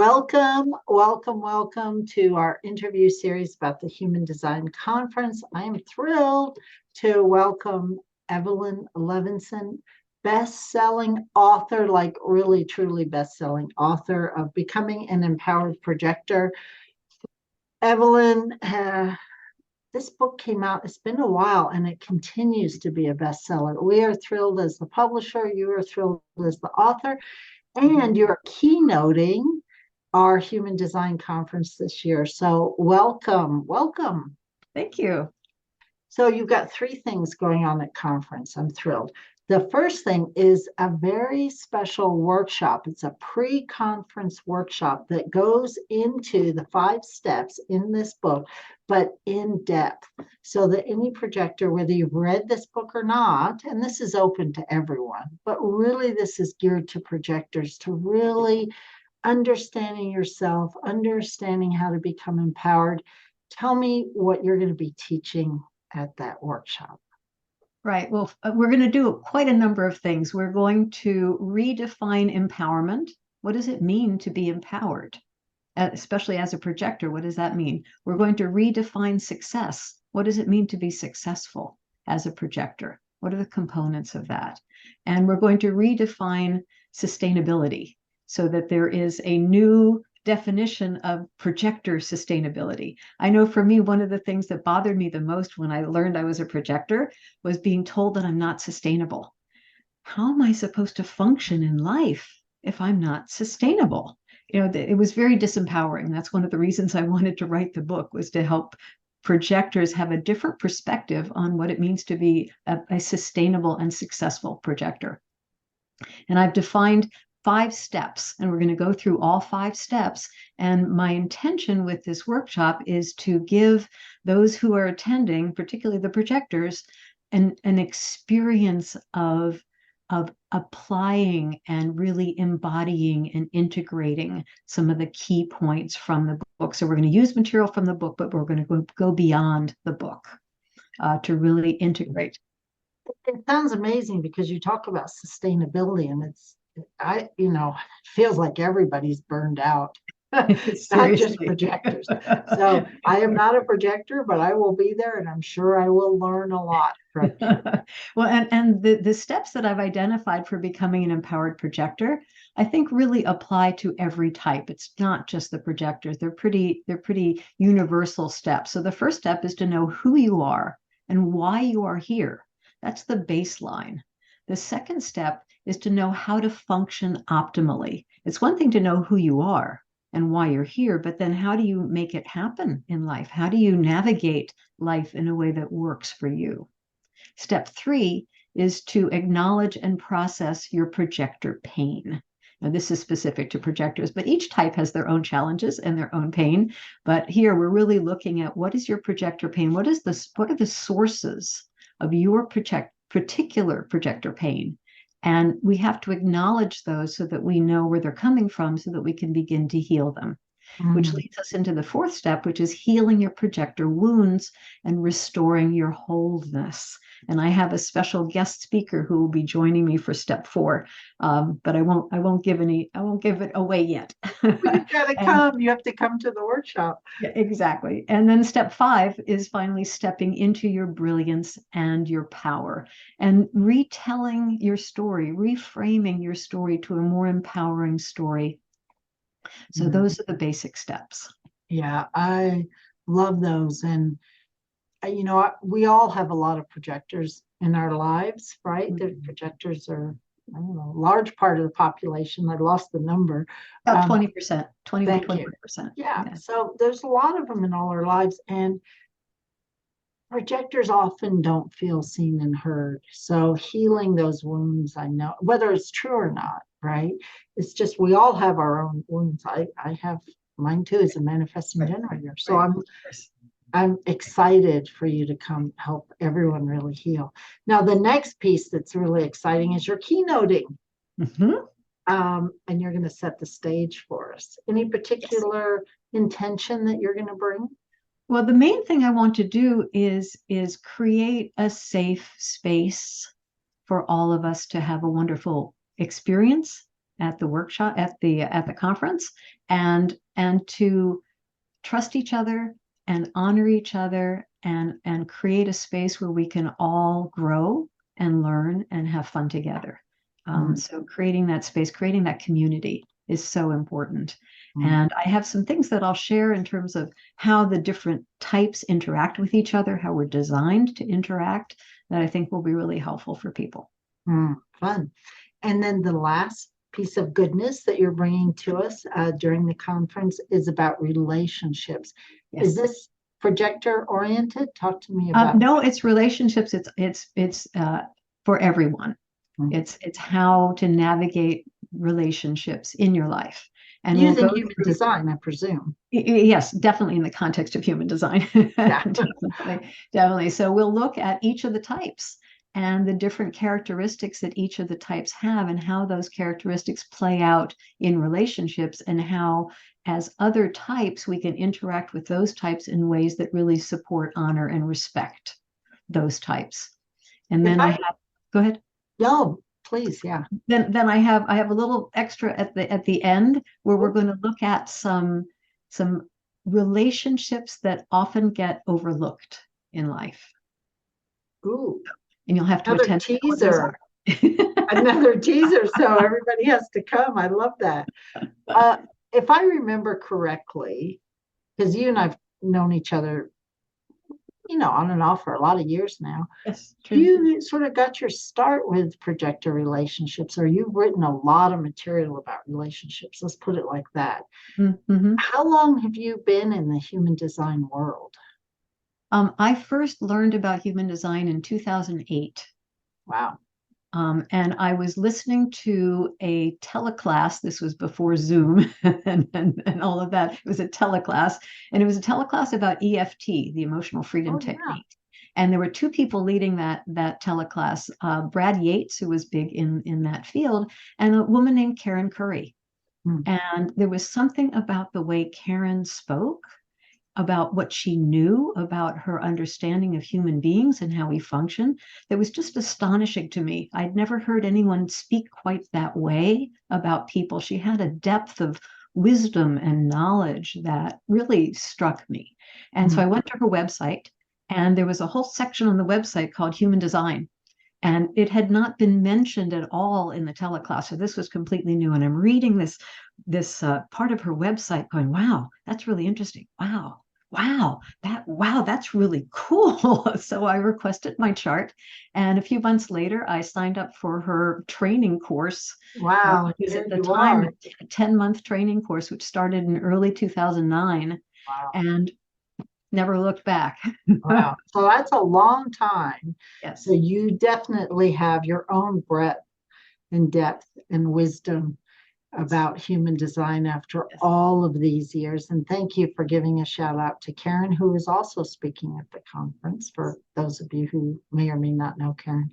Welcome to our interview series about the Human Design Conference. I am thrilled to welcome Evelyn Levenson, best-selling author, like really truly best-selling author of Becoming an Empowered Projector. Evelyn, this book came out, it's been a while, and it continues to be a bestseller. We are thrilled as the publisher, you are thrilled as the author, and you're keynoting our Human Design Conference this year. So welcome. Thank you. So you've got three things going on at conference. I'm thrilled. The first thing is a very special workshop. It's a pre-conference workshop that goes into the 5 steps in this book, but in depth, so that any projector, whether you've read this book or not, and this is open to everyone, but really this is geared to projectors to really understanding yourself, understanding how to become empowered. Tell me what you're going to be teaching at that workshop. Right. Well, we're going to do quite a number of things. We're going to redefine empowerment. What does it mean to be empowered? Especially as a projector, what does that mean? We're going to redefine success. What does it mean to be successful as a projector? What are the components of that? And we're going to redefine sustainability, so that there is a new definition of projector sustainability. I know for me, one of the things that bothered me the most when I learned I was a projector was being told that I'm not sustainable. How am I supposed to function in life if I'm not sustainable? It was very disempowering. That's one of the reasons I wanted to write the book, was to help projectors have a different perspective on what it means to be a sustainable and successful projector. And I've defined 5 steps, and we're going to go through all 5 steps. And my intention with this workshop is to give those who are attending, particularly the projectors, an experience of applying and really embodying and integrating some of the key points from the book. So we're going to use material from the book, but we're going to go beyond the book to really integrate. It sounds amazing because you talk about sustainability, and feels like everybody's burned out. Not just projectors. So I am not a projector, but I will be there, and I'm sure I will learn a lot from you. Well, and the steps that I've identified for becoming an empowered projector, I think really apply to every type. It's not just the projectors. They're pretty universal steps. So the first step is to know who you are and why you are here. That's the baseline. The second step is to know how to function optimally. It's one thing to know who you are and why you're here, but then how do you make it happen in life? How do you navigate life in a way that works for you? Step 3 is to acknowledge and process your projector pain. Now, this is specific to projectors, but each type has their own challenges and their own pain. But here we're really looking at, what is your projector pain? What are the sources of your particular projector pain? And we have to acknowledge those so that we know where they're coming from, so that we can begin to heal them. Which leads us into the 4th step, which is healing your projector wounds and restoring your wholeness. And I have a special guest speaker who will be joining me for step 4, but I won't give it away yet. You've got to come. You have to come to the workshop. Yeah, exactly. And then step 5 is finally stepping into your brilliance and your power, and retelling your story, reframing your story to a more empowering story. So those are the basic steps. Yeah, I love those. And, we all have a lot of projectors in our lives, right? The projectors are, I don't know, a large part of the population. I lost the number. About 20%, 20 to 21%. Yeah, so there's a lot of them in all our lives. And projectors often don't feel seen and heard. So healing those wounds, I know, whether it's true or not, right? It's just, we all have our own wounds. I have mine too, as a manifesting generator. So I'm excited for you to come help everyone really heal. Now, the next piece that's really exciting is your keynoting. And you're going to set the stage for us. Any particular intention that you're going to bring? Well, the main thing I want to do is create a safe space for all of us to have a wonderful experience at the workshop, at the conference, and to trust each other and honor each other, and create a space where we can all grow and learn and have fun together. So creating that space, creating that community is so important. And I have some things that I'll share in terms of how the different types interact with each other, how we're designed to interact, that I think will be really helpful for people. Fun. And then the last piece of goodness that you're bringing to us during the conference is about relationships. Yes. Is this projector oriented? Talk to me about. No, it's relationships. It's for everyone. It's how to navigate relationships in your life. And using human design, I presume. Yes, definitely in the context of human design. Yeah. Definitely. So we'll look at each of the types and the different characteristics that each of the types have, and how those characteristics play out in relationships, and how, as other types, we can interact with those types in ways that really support, honor, and respect those types. And then go ahead. No, please, yeah. Then I have a little extra at the end where we're going to look at some relationships that often get overlooked in life. Ooh. And you'll have to another attend teaser. Another teaser, so everybody has to come. I love that. If I remember correctly, because you and I've known each other, on and off for a lot of years now. Yes, true. You sort of got your start with projector relationships, or you've written a lot of material about relationships. Let's put it like that. How long have you been in the human design world? I first learned about human design in 2008. Wow. And I was listening to a teleclass. This was before Zoom and all of that. It was a teleclass, and it was a teleclass about EFT, the emotional freedom technique. And there were two people leading that teleclass, Brad Yates, who was big in that field, and a woman named Karen Curry. And there was something about the way Karen spoke, about what she knew about her understanding of human beings and how we function, that was just astonishing to me. I'd never heard anyone speak quite that way about people. She had a depth of wisdom and knowledge that really struck me. And so I went to her website, and there was a whole section on the website called Human Design. And it had not been mentioned at all in the teleclass. So this was completely new. And I'm reading this part of her website going, wow, that's really interesting. Wow, that's really cool. So I requested my chart. And a few months later, I signed up for her training course. Wow. It was at the time a 10-month training course, which started in early 2009. Wow. And never looked back. Wow. So that's a long time. Yes. So you definitely have your own breadth and depth and wisdom about human design after all of these years. And thank you for giving a shout out to Karen, who is also speaking at the conference, for those of you who may or may not know Karen.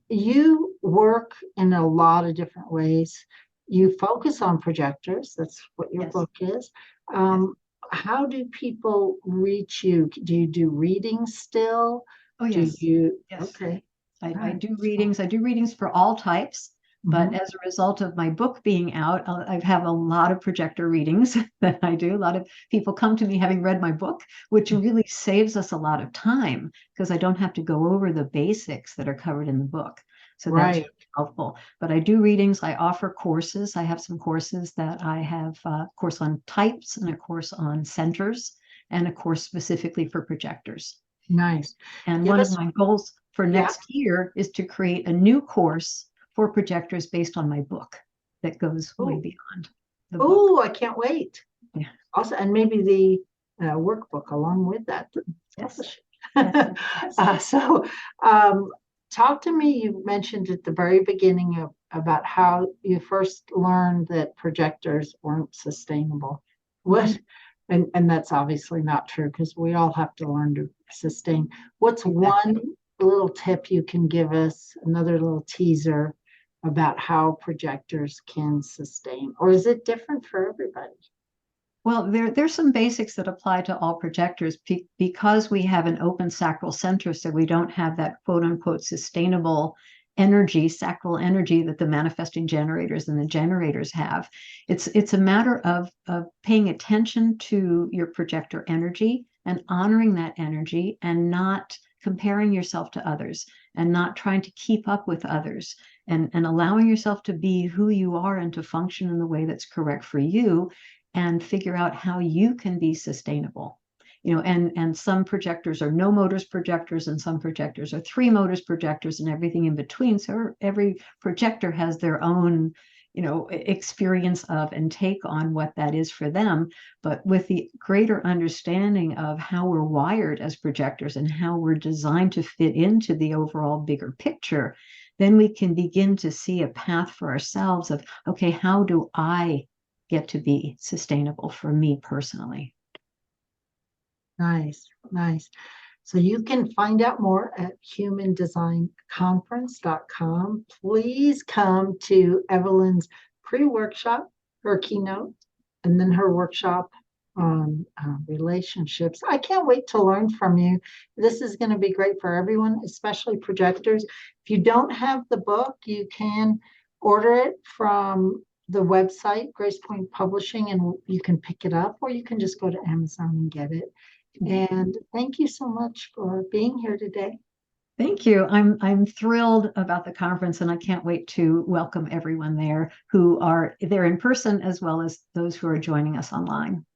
You work in a lot of different ways. You focus on projectors. That's what your book is. How do people reach you? Do you do readings still? Oh, yes. Okay. I do readings. I do readings for all types. But as a result of my book being out, I have a lot of projector readings that I do. A lot of people come to me having read my book, which really saves us a lot of time, because I don't have to go over the basics that are covered in the book. So that's really helpful. But I do readings. I offer courses. I have some courses that I have, a course on types, and a course on centers, and a course specifically for projectors. Nice. And one of my goals for next year is to create a new course for projectors based on my book that goes way beyond the book. Oh, I can't wait. Yeah. Also, and maybe the workbook along with that. Yes. So talk to me. You mentioned at the very beginning about how you first learned that projectors weren't sustainable. What? And that's obviously not true, because we all have to learn to sustain. What's one little tip you can give us, another little teaser about how projectors can sustain? Or is it different for everybody? Well, there's some basics that apply to all projectors, because we have an open sacral center, so we don't have that quote unquote sustainable energy, sacral energy that the manifesting generators and the generators have. It's a matter of paying attention to your projector energy and honoring that energy and not comparing yourself to others and not trying to keep up with others and allowing yourself to be who you are and to function in the way that's correct for you and figure out how you can be sustainable. And some projectors are no motors projectors, and some projectors are 3 motors projectors, and everything in between. So every projector has their own, experience of and take on what that is for them. But with the greater understanding of how we're wired as projectors and how we're designed to fit into the overall bigger picture, then we can begin to see a path for ourselves of, okay, how do I get to be sustainable for me personally? Nice, nice. So you can find out more at humandesignconference.com. Please come to Evelyn's pre-workshop, her keynote, and then her workshop on relationships. I can't wait to learn from you. This is going to be great for everyone, especially projectors. If you don't have the book, you can order it from the website, Grace Point Publishing, and you can pick it up, or you can just go to Amazon and get it. And thank you so much for being here today. Thank you. I'm thrilled about the conference, and I can't wait to welcome everyone there who are there in person as well as those who are joining us online.